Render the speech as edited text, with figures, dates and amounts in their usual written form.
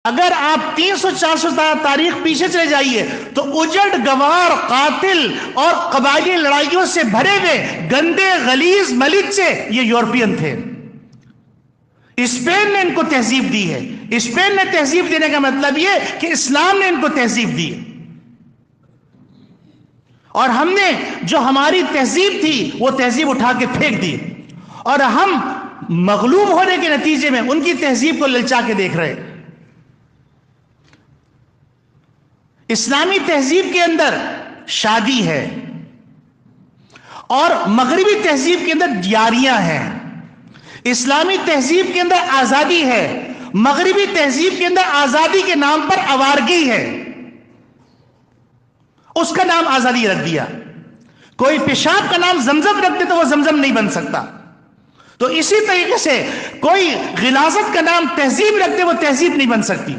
اگر آپ 300-400 تاریخ پیچھے چلے جائیے تو اجڑ گوار قاتل اور قبائلی لڑائیوں سے بھرے ہوئے گندے غلیظ ملک سے یہ یورپین تھے. اسپین نے ان کو تہذیب دی ہے. اسپین نے تہذیب دینے کا مطلب یہ کہ اسلام نے ان کو تہذیب دی ہے، اور ہم نے جو ہماری تہذیب تھی وہ تہذیب اٹھا کے پھینک دی، اور ہم مغلوب ہونے کے نتیجے میں ان کی تہذیب کو للچا کے دیکھ رہے. اسلامی تہذیب کے اندر شادی ہے، اور مغربی تہذیب کے اندر یاریاں ہیں. اسلامی تہذیب کے اندر آزادی ہے، مغربی تہذیب کے اندر آزادی کے نام پر آوارگی ہے. اس کا نام آزادی رکھ دیا. کوئی پیشاب کا نام زمزم رکھ دے تو وہ زمزم نہیں بن سکتا. تو اسی طریقے سے کوئی غلاظت کا نام تہذیب رکھ دے وہ تہذیب نہیں بن سکتی.